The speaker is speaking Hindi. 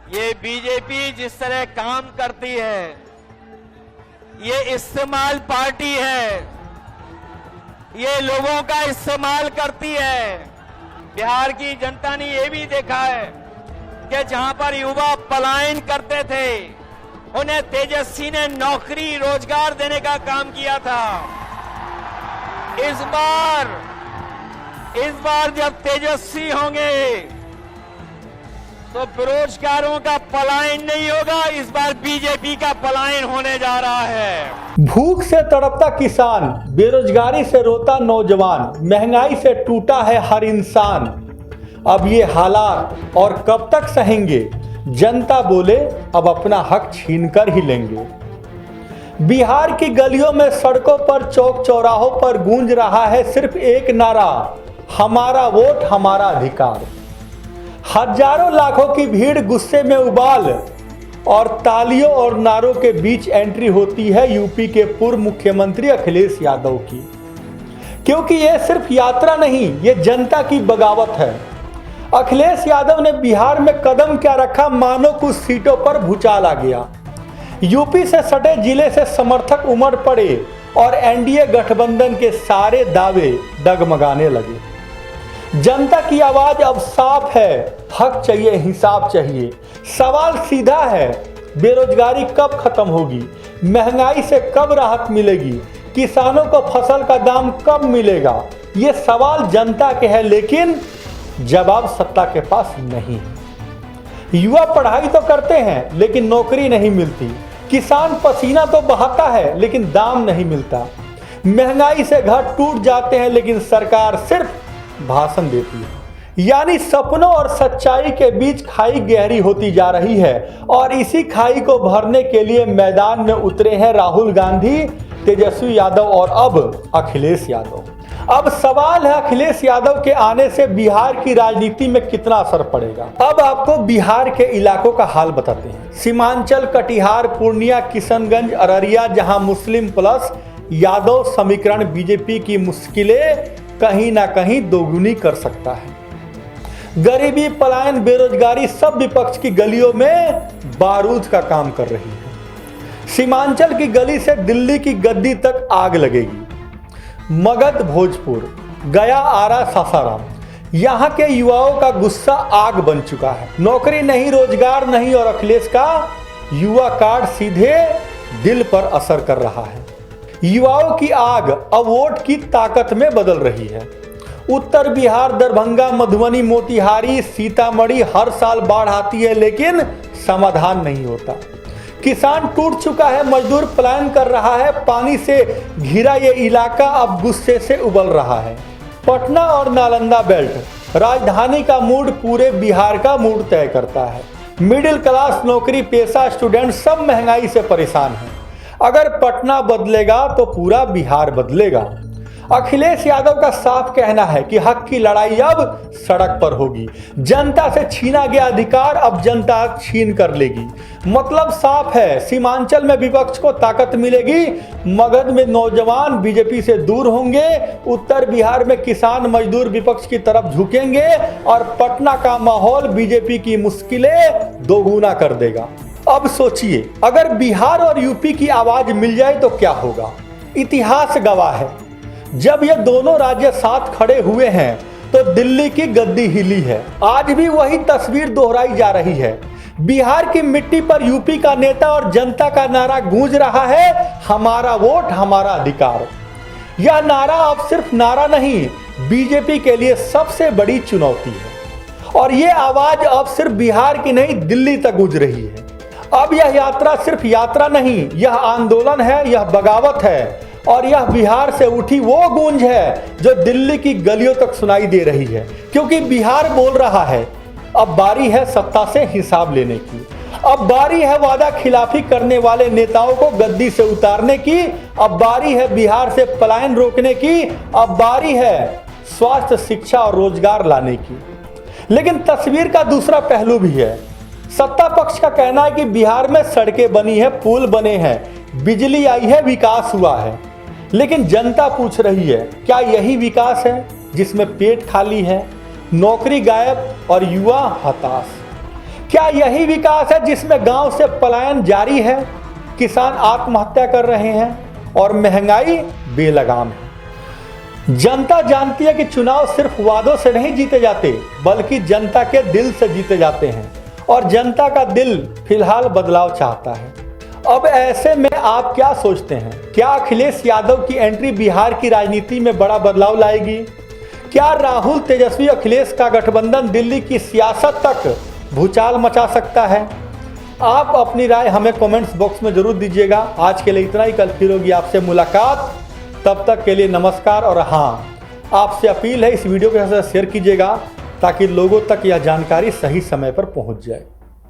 ये बीजेपी जिस तरह काम करती है, ये इस्तेमाल पार्टी है, ये लोगों का इस्तेमाल करती है। बिहार की जनता ने ये भी देखा है कि जहां पर युवा पलायन करते थे, उन्हें तेजस्वी ने नौकरी रोजगार देने का काम किया था। इस बार जब तेजस्वी होंगे तो बेरोजगारों का पलायन नहीं होगा, इस बार बीजेपी का पलायन होने जा रहा है। भूख से तड़पता किसान, बेरोजगारी से रोता नौजवान, महंगाई से टूटा है हर इंसान। अब ये हालात और कब तक सहेंगे? जनता बोले अब अपना हक छीन कर ही लेंगे। बिहार की गलियों में, सड़कों पर, चौक चौराहों पर गूंज रहा है सिर्फ एक नारा, हमारा वोट हमारा अधिकार। हजारों लाखों की भीड़ गुस्से में उबाल, और तालियों और नारों के बीच एंट्री होती है यूपी के पूर्व मुख्यमंत्री अखिलेश यादव की। क्योंकि यह सिर्फ यात्रा नहीं, ये जनता की बगावत है। अखिलेश यादव ने बिहार में कदम क्या रखा, मानो कुछ सीटों पर भूचाल आ गया। यूपी से सटे जिले से समर्थक उमड़ पड़े और एनडीए गठबंधन के सारे दावे डगमगाने लगे। जनता की आवाज अब साफ है, हक चाहिए, हिसाब चाहिए। सवाल सीधा है, बेरोजगारी कब खत्म होगी, महंगाई से कब राहत मिलेगी, किसानों को फसल का दाम कब मिलेगा। ये सवाल जनता के हैं, लेकिन जवाब सत्ता के पास नहीं। युवा पढ़ाई तो करते हैं लेकिन नौकरी नहीं मिलती, किसान पसीना तो बहाता है लेकिन दाम नहीं मिलता, महंगाई से घर टूट जाते हैं लेकिन सरकार सिर्फ भाषण देती है। यानी सपनों और सच्चाई के बीच खाई गहरी होती जा रही है, और इसी खाई को भरने के लिए मैदान में उतरे हैं राहुल गांधी, तेजस्वी यादव और अब अखिलेश यादव। अब सवाल है, अखिलेश यादव के आने से बिहार की राजनीति में कितना असर पड़ेगा। अब आपको बिहार के इलाकों का हाल बताते हैं। सीमांचल, कटिहार, पूर्णिया, किशनगंज, अररिया, जहां मुस्लिम प्लस यादव समीकरण बीजेपी की मुश्किलें कहीं ना कहीं दोगुनी कर सकता है। गरीबी, पलायन, बेरोजगारी सब विपक्ष की गलियों में बारूद का काम कर रही है। सीमांचल की गली से दिल्ली की गद्दी तक आग लगेगी। मगध, भोजपुर, गया, आरा, सासाराम, यहां के युवाओं का गुस्सा आग बन चुका है। नौकरी नहीं, रोजगार नहीं, और अखिलेश का युवा कार्ड सीधे दिल पर असर कर रहा है। युवाओं की आग अब वोट की ताकत में बदल रही है। उत्तर बिहार, दरभंगा, मधुबनी, मोतिहारी, सीतामढ़ी, हर साल बाढ़ आती है लेकिन समाधान नहीं होता। किसान टूट चुका है, मजदूर पलायन कर रहा है, पानी से घिरा ये इलाका अब गुस्से से उबल रहा है। पटना और नालंदा बेल्ट, राजधानी का मूड पूरे बिहार का मूड तय करता है। मिडिल क्लास, नौकरी पेशा, स्टूडेंट सब महंगाई से परेशान हैं। अगर पटना बदलेगा तो पूरा बिहार बदलेगा। अखिलेश यादव का साफ कहना है कि हक की लड़ाई अब सड़क पर होगी। जनता से छीना गया अधिकार अब जनता छीन कर लेगी। मतलब साफ है, सीमांचल में विपक्ष को ताकत मिलेगी, मगध में नौजवान बीजेपी से दूर होंगे, उत्तर बिहार में किसान मजदूर विपक्ष की तरफ झुकेंगे, और पटना का माहौल बीजेपी की मुश्किलें दोगुना कर देगा। अब सोचिए, अगर बिहार और यूपी की आवाज मिल जाए तो क्या होगा। इतिहास गवाह है, जब ये दोनों राज्य साथ खड़े हुए हैं तो दिल्ली की गद्दी हिली है। आज भी वही तस्वीर दोहराई जा रही है। बिहार की मिट्टी पर यूपी का नेता और जनता का नारा गूंज रहा है, हमारा वोट हमारा अधिकार। यह नारा अब सिर्फ नारा नहीं, बीजेपी के लिए सबसे बड़ी चुनौती है। और ये आवाज अब सिर्फ बिहार की नहीं, दिल्ली तक गूंज रही है। अब यह यात्रा सिर्फ यात्रा नहीं, यह आंदोलन है, यह बगावत है, और यह बिहार से उठी वो गूंज है जो दिल्ली की गलियों तक सुनाई दे रही है। क्योंकि बिहार बोल रहा है, अब बारी है सत्ता से हिसाब लेने की, अब बारी है वादा खिलाफी करने वाले नेताओं को गद्दी से उतारने की, अब बारी है बिहार से पलायन रोकने की, अब बारी है स्वास्थ्य, शिक्षा और रोजगार लाने की। लेकिन तस्वीर का दूसरा पहलू भी है। सत्ता पक्ष का कहना है कि बिहार में सड़कें बनी है, पुल बने हैं, बिजली आई है, विकास हुआ है। लेकिन जनता पूछ रही है, क्या यही विकास है जिसमें पेट खाली है, नौकरी गायब और युवा हताश? क्या यही विकास है जिसमें गांव से पलायन जारी है, किसान आत्महत्या कर रहे हैं और महंगाई बेलगाम है? जनता जानती है कि चुनाव सिर्फ वादों से नहीं जीते जाते, बल्कि जनता के दिल से जीते जाते हैं और जनता का दिल फिलहाल बदलाव चाहता है। अब ऐसे में आप क्या सोचते हैं? क्या अखिलेश यादव की एंट्री बिहार की राजनीति में बड़ा बदलाव लाएगी? क्या राहुल तेजस्वी अखिलेश का गठबंधन दिल्ली की सियासत तक भूचाल मचा सकता है? आप अपनी राय हमें कमेंट्स बॉक्स में जरूर दीजिएगा। आज के लिए इतना ही, कल फिर होगी आपसे मुलाकात। तब तक के लिए नमस्कार। और हाँ, आपसे अपील है, इस वीडियो को शेयर कीजिएगा ताकि लोगों तक यह जानकारी सही समय पर पहुंच जाए।